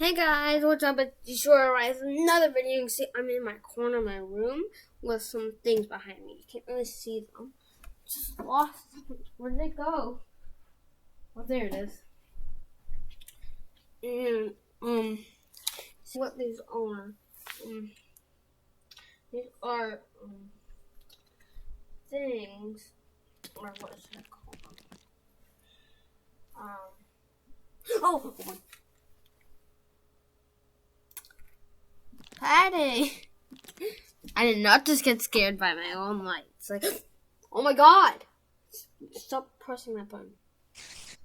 Hey guys, what's up? It's Destroyer Rise. Another video. You can see I'm in my corner of my room with some things behind me. You can't really see them. Just lost. Where did it go? Oh, there it is. And see what these are. These are things, or what should I call them? Oh. Patty! I did not just get scared by my own lights. Like, oh my god! Stop pressing that button.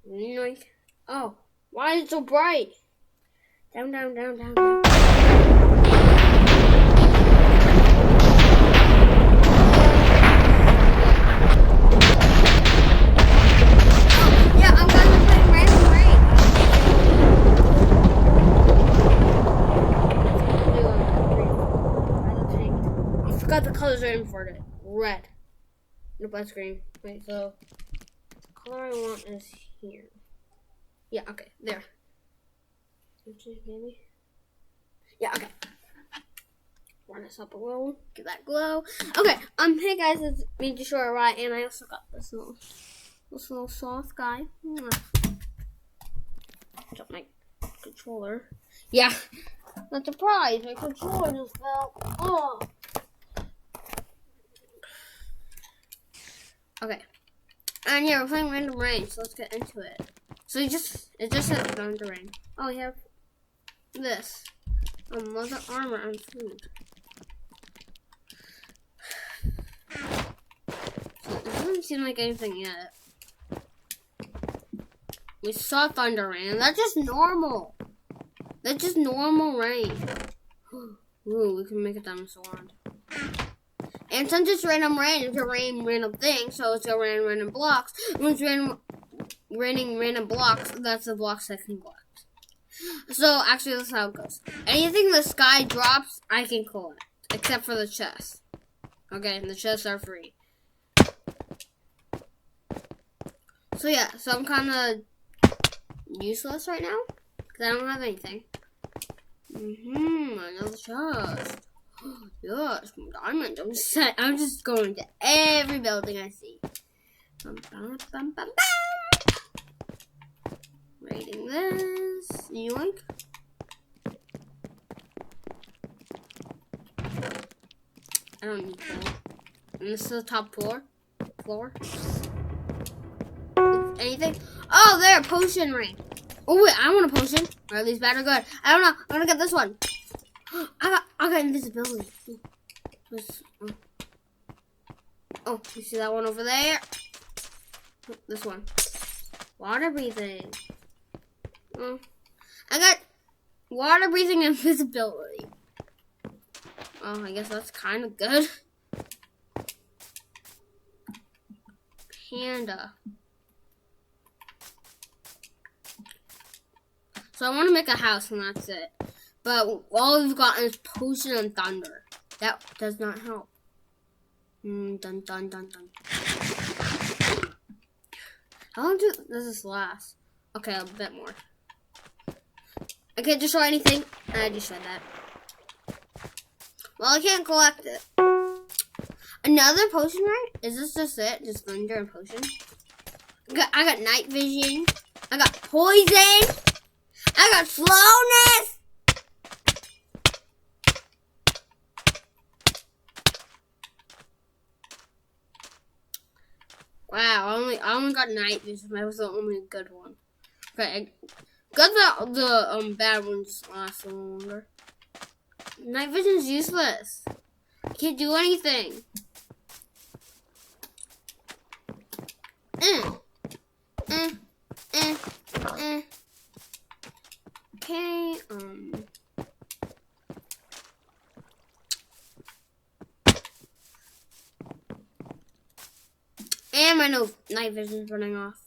Like, oh, why is it so bright? Down, down, down, down, down. The colors are in for it. Red. Nope, that's green. Wait, so the color I want is here. Yeah, okay, there. Maybe. Yeah, okay. Run this up a little. Get that glow. Okay, hey guys, it's me, Destroyer Rise, and I also got this little soft guy. Got my controller. Yeah. Not surprised, my controller just fell. Oh. Okay, and yeah, we're playing Random Rain, so let's get into it. So it just says Random Rain. Oh, we have this, leather armor and food. So it doesn't seem like anything yet. We saw Thunder Rain, and that's just normal. That's just normal rain. Ooh, we can make a diamond sword. And since it's random rain, it's a random thing, so it's gonna rain random blocks. When it's raining random blocks, that's the blocks that can collect. So actually, that's how it goes. Anything the sky drops, I can collect, except for the chests. Okay, and the chests are free. So yeah, so I'm kind of useless right now because I don't have anything. Another chest. Yes, diamonds. I'm just going to every building I see. Rating this. Yoink. I don't need that. And this is the top floor. Anything? Oh, there, potion ring. Oh wait, I want a potion. Or at least bad or good. I don't know. I'm gonna get this one. I got invisibility. Oh, you see that one over there? This one. Water breathing. I got water breathing and invisibility. Oh, I guess that's kind of good. Panda. So I want to make a house and that's it. But all we've got is potion and thunder. That does not help. Dun dun dun dun. How long does this last? Okay, a bit more. I can't destroy anything. I destroyed that. Well, I can't collect it. Another potion, right? Is this just it? Just thunder and potion? I got night vision. I got poison. I got slowness. Wow, I only got night vision. That was the only good one. Okay, good that the bad ones last a little longer. Night vision's useless. I can't do anything. Okay, and my night vision's running off.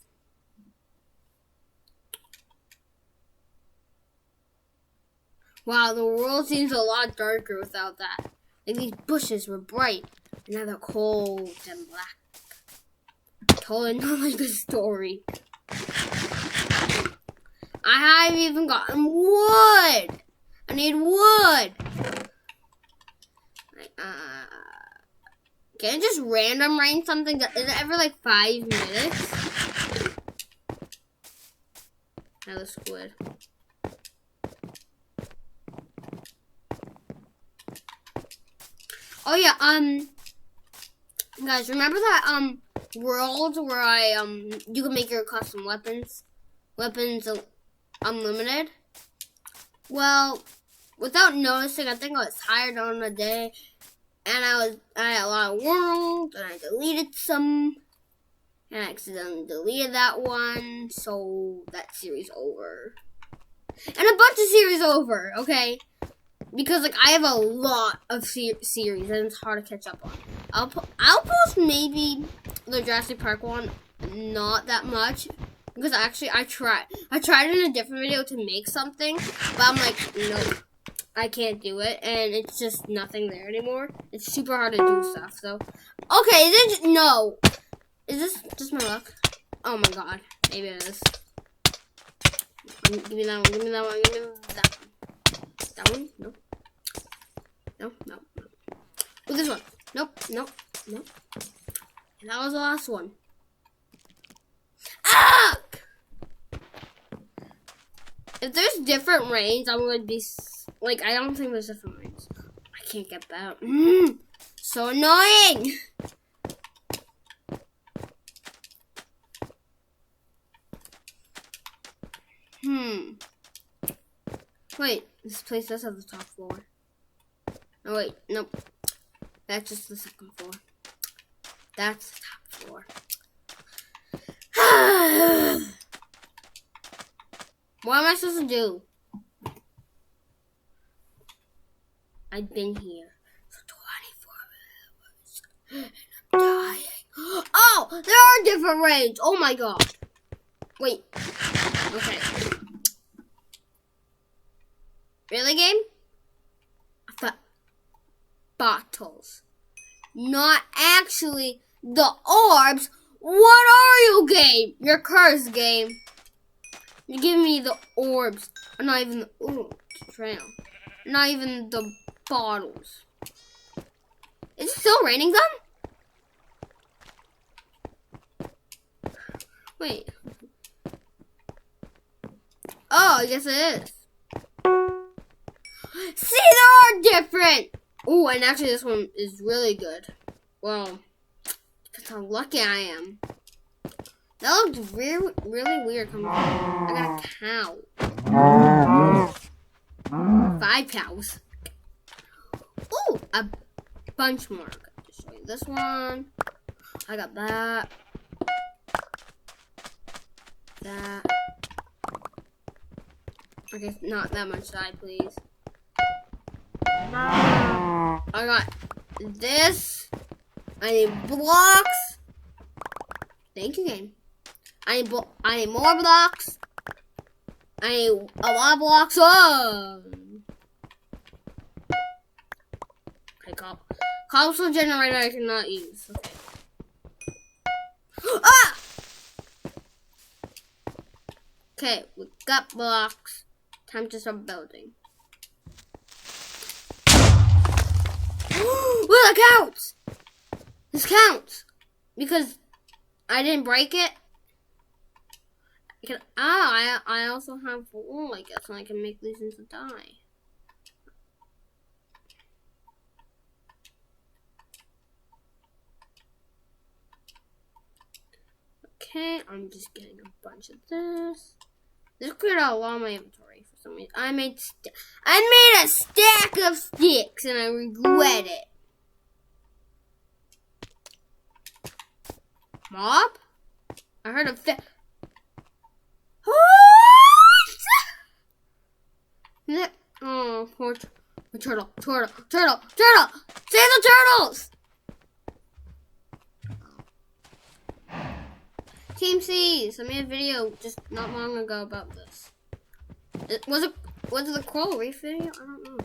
Wow, the world seems a lot darker without that. Like these bushes were bright, and now they're cold and black. Totally not like the story. I haven't even gotten wood. I need wood. Can I just random rain something? Is it ever like 5 minutes? Hello, squid. Oh yeah, guys, remember that world where you can make your custom weapons unlimited? Well, without noticing, I think I was tired on the day, and I had a lot of worlds, and I deleted some, and I accidentally deleted that one, so that series over. And a bunch of series over, okay? Because like I have a lot of series, and it's hard to catch up on. I'll post maybe the Jurassic Park one, not that much. Because actually, I tried in a different video to make something, but I'm like, nope, I can't do it, and it's just nothing there anymore. It's super hard to do stuff, so. Okay, no. Is this just my luck? Oh my god, maybe it is. Give me that one, give me that one, give me that one. That one? Nope. No. Oh, this one. Nope. And that was the last one. Ah! If there's different rains, I'm going to be like, I don't think there's different rains. I can't get that. So annoying. Wait, this place does have the top floor. Oh wait, nope. That's just the second floor. That's the top floor. What am I supposed to do? I've been here for 24 hours. And I'm dying. Oh, there are different rains. Oh my god. Wait. Okay. Really, game? I thought bottles. Not actually the orbs. What are you, game? You're cursed, game. You give me the orbs. Not even the trail. Not even the bottles. Is it still raining then? Wait. Oh, I guess it is. See, they are different. Oh, and actually this one is really good. Well, because how lucky I am. That looks really weird. I got a cow. 5 cows. Ooh, a bunch more. I'll just show you this one. I got that. That. Okay, not that much dye, please. I got this. I need blocks. Thank you, game. I need more blocks. I need a lot of blocks. Oh. Okay, cobblestone generator I cannot use. Okay. Ah! Okay, we got blocks. Time to start building. Well, that counts. This counts because I didn't break it. I also have wool, I guess, and I can make these into dye. Okay, I'm just getting a bunch of this. This cleared out a lot of my inventory for some reason. I made a stack of sticks, and I regret it. Mob? I heard a Oh, poor turtle. Save the turtles! Team C's, I made a video just not long ago about this. Was it the coral reef video? I don't know.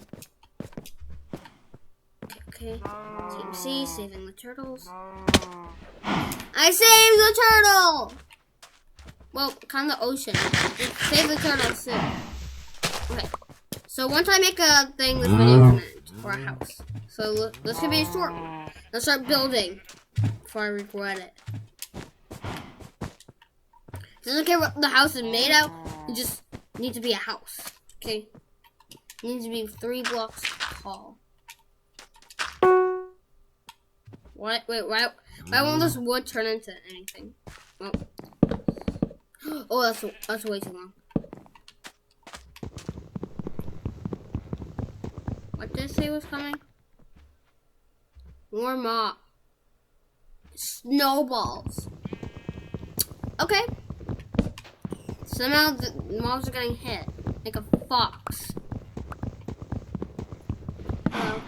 Okay. Team C, saving the turtles. I saved the turtle! well, kind of the ocean. Save the turtle soon. Okay. So once I make a thing, this video can end for a house. So this could be a short one. Let's start building before I regret it. Doesn't care what the house is made out. It just needs to be a house. Okay. It needs to be 3 blocks tall. What? Wait, why won't this wood turn into anything? Oh, that's way too long. What did it say was coming? More mob. Snowballs. Okay. Somehow the mobs are getting hit. Like a fox. Hello.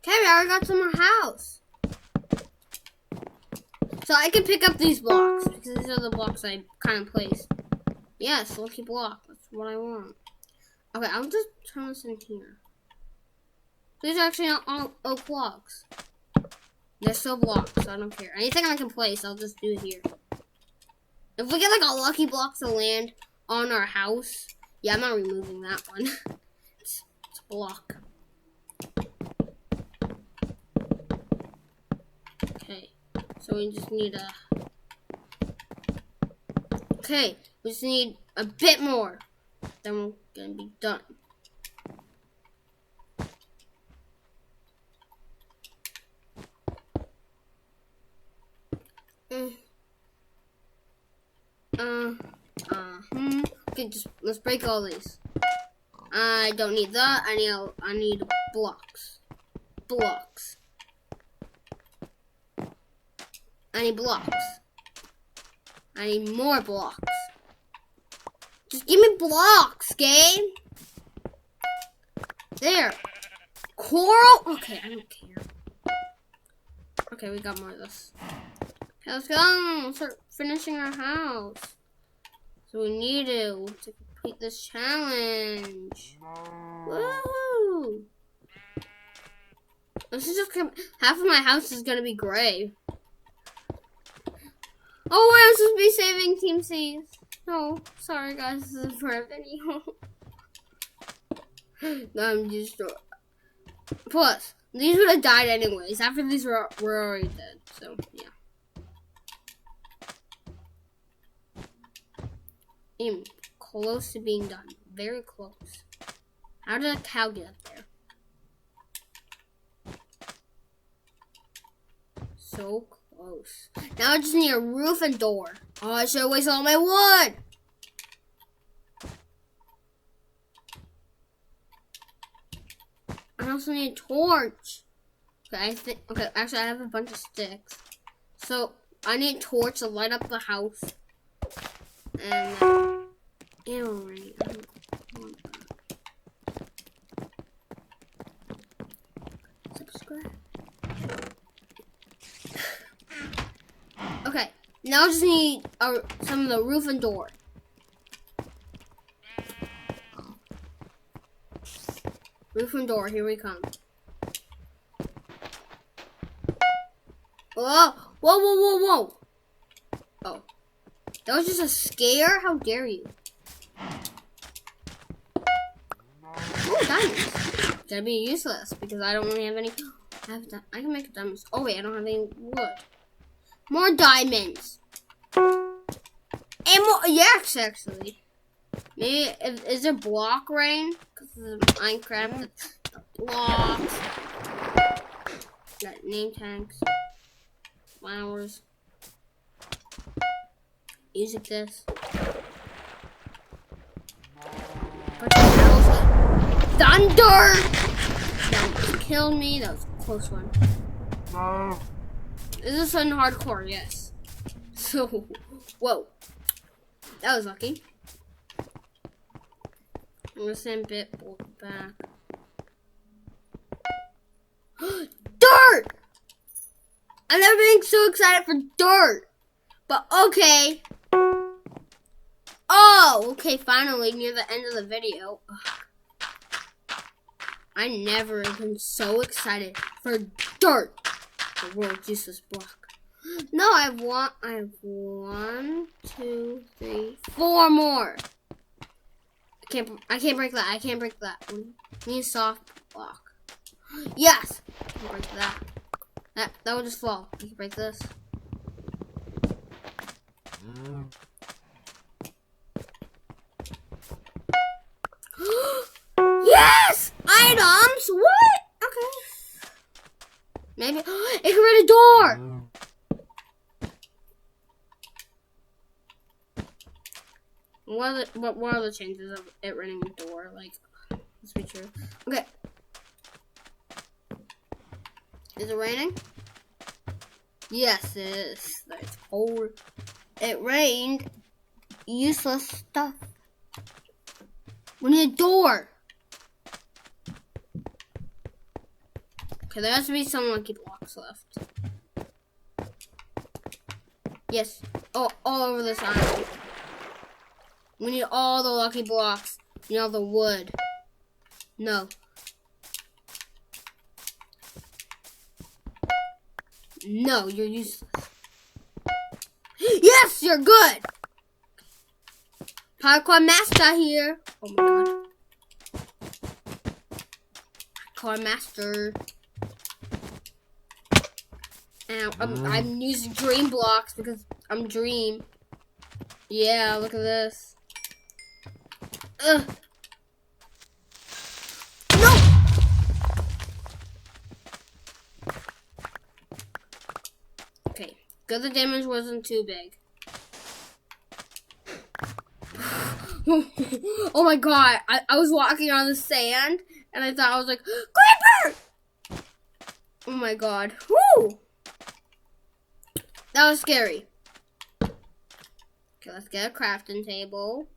Okay, we already got to my house. So I can pick up these blocks because these are the blocks I kind of placed. Yes, lucky block. That's what I want. Okay, I'll just turn this in here. These are actually not all oak blocks. They're still blocks, so I don't care. Anything I can place, I'll just do it here. If we get like a lucky block to land on our house, yeah, I'm not removing that one. It's a block. Okay, so we just need a... Okay, we just need a bit more. Then we're gonna be done. Okay, just let's break all these. I don't need that. I need blocks. Blocks. I need blocks. I need more blocks. Just give me blocks, game. There. Coral? Okay, I don't care. Okay, we got more of this. Okay, let's go. Let's start finishing our house. So we need to complete this challenge. Woohoo! This is just half of my house is gonna be gray. Oh, I'm supposed to be saving Team C's. No, sorry guys, this is for a video. I'm just... Plus, these would have died anyways. After these were already dead, so yeah. I'm close to being done. Very close. How did a cow get up there? So close. Now I just need a roof and door. Oh, I should have wasted all my wood. I also need a torch. Okay, actually I have a bunch of sticks. So I need a torch to light up the house. And ew, I don't want that. Subscribe. Okay, now I just need some of the roof and door. Roof and door, here we come. Whoa, whoa, whoa, whoa, whoa. Oh, that was just a scare? How dare you? Oh, diamonds. Gonna be useless because I don't really have any. I can make a diamond. Oh wait, I don't have any wood. More diamonds. And more, yes, actually. Maybe, is there block rain? Because of Minecraft, blocks. Got name tags. Flowers. Music this. Thunder! That almost killed me. That was a close one. This is on hardcore, yes. So, whoa. That was lucky. I'm gonna send Bitbolt back. Dirt! I've never been so excited for dirt. But okay. Oh! Oh, okay, finally, near the end of the video. Ugh. I never have been so excited for dirt. The world's useless block. No, I have one, two, three, four more. I can't break that. I can't break that one. Need a soft block. Yes! I can break that. That will just fall. I can break this. Yes! Items! What? Okay. Maybe it can read a door! What are the chances of it running a door? Like, let's be true. Okay. Is it raining? Yes, it is. That's cold. It rained. Useless stuff. We need a door. Okay, there has to be some lucky blocks left. Yes. Oh, all over this island. We need all the lucky blocks. We need all the wood. No. No, you're useless. Yes, you're good. Parkour master here. Oh my god. Parkour master. And I'm using dream blocks because I'm dream. Yeah, look at this. Ugh. No! Okay, good the damage wasn't too big. Oh my god, I was walking on the sand and I thought I was like, Creeper! Oh my god. Woo! That was scary. Okay, let's get a crafting table.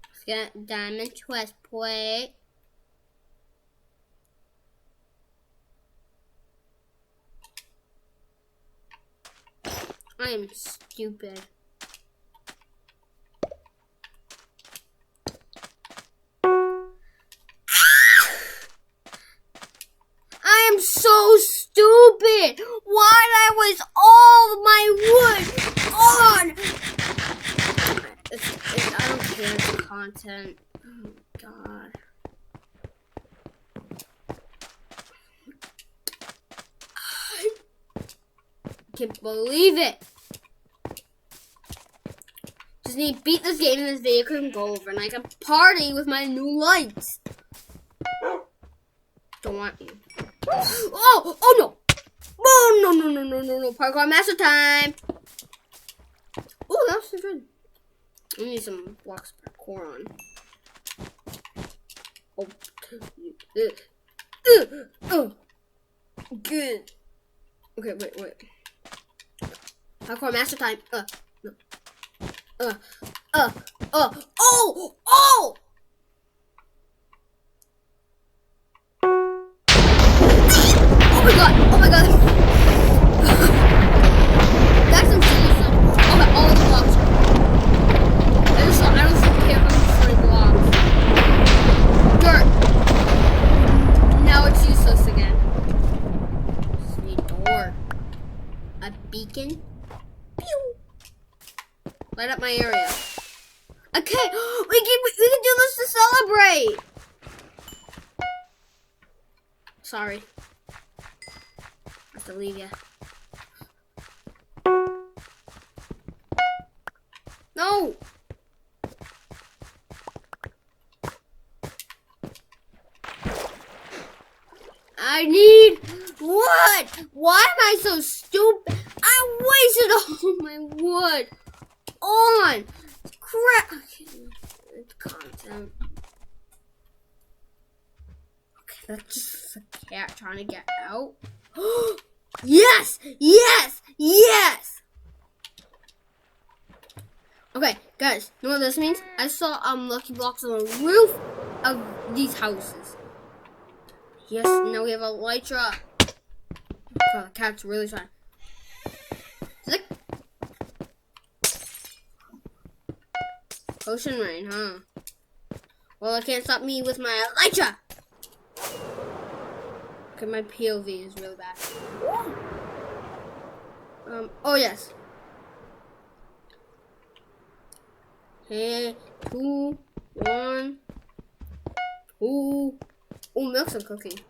Let's get diamond chest plate. I am stupid. I am so stupid. Why I waste all my wood on? I don't care the content. Oh god. I can't believe it. Just need to beat this game and this video can go over and I can party with my new lights. Don't want you. Oh no. Oh no. Parkour master time. Oh, that's so good. I need some blocks parkour on. Oh. Good. Okay, wait. Parkour master time. No. Oh! Oh my god. That's some serious stuff. Okay, all the blocks. I don't care how many blocks. Dirt. Now it's useless again. Just need a door. A beacon. Pew. Light up my area. Okay, we can do this to celebrate. Sorry. I have to leave ya. No. I need wood. Why am I so stupid? I wasted all my wood on crap. Content. Okay, that's just a cat trying to get out. Yes! Okay, guys, you know what this means? I saw lucky blocks on the roof of these houses. Yes, now we have a elytra. Oh, the cat's really trying. Zick. Ocean rain, huh? Well, it can't stop me with my elytra. Okay, my POV is really bad. Oh yes. Hey, 2, 1. Ooh. Oh, milk's a cookie.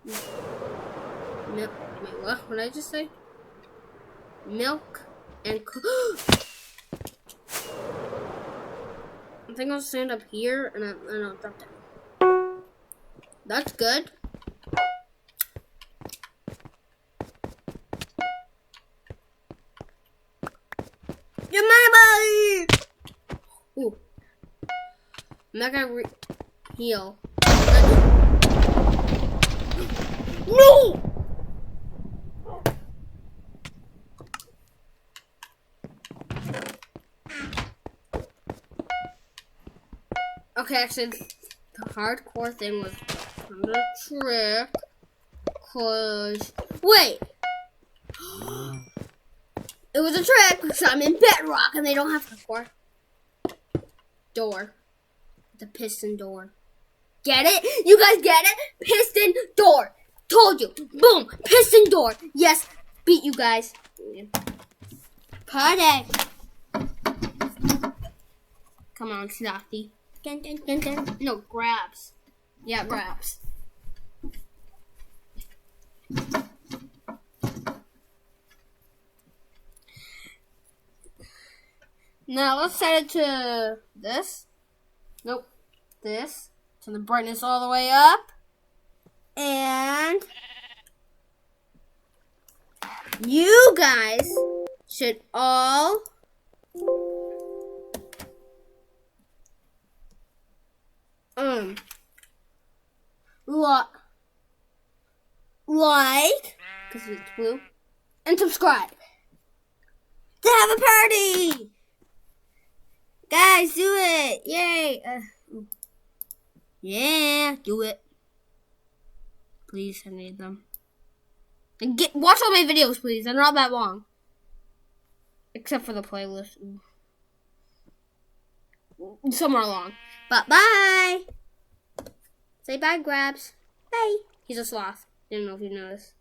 Milk. Wait, what? What did I just say? Milk and I think I'll stand up here and I'll drop down. That's good. Get my body! Ooh. I'm not gonna heal. No! Okay, actually, the hardcore thing was the trick. Cause wait, it was a trick because I'm in Bedrock and they don't have hardcore door. The piston door. Get it? You guys get it? Piston door. Told you. Boom. Piston door. Yes. Beat you guys. Party. Come on, Slothy. No, grabs. Yeah, grabs. Now let's set it to this. Nope. This. Turn the brightness all the way up. And you guys should all like, because it's blue, and subscribe to have a party. Guys, do it! Yay! Yeah, do it. Please, I need them. And watch all my videos, please. They're not that long, except for the playlist. Some are long. But bye. Say bye, Grabs. Bye. He's a sloth. Didn't know if you noticed.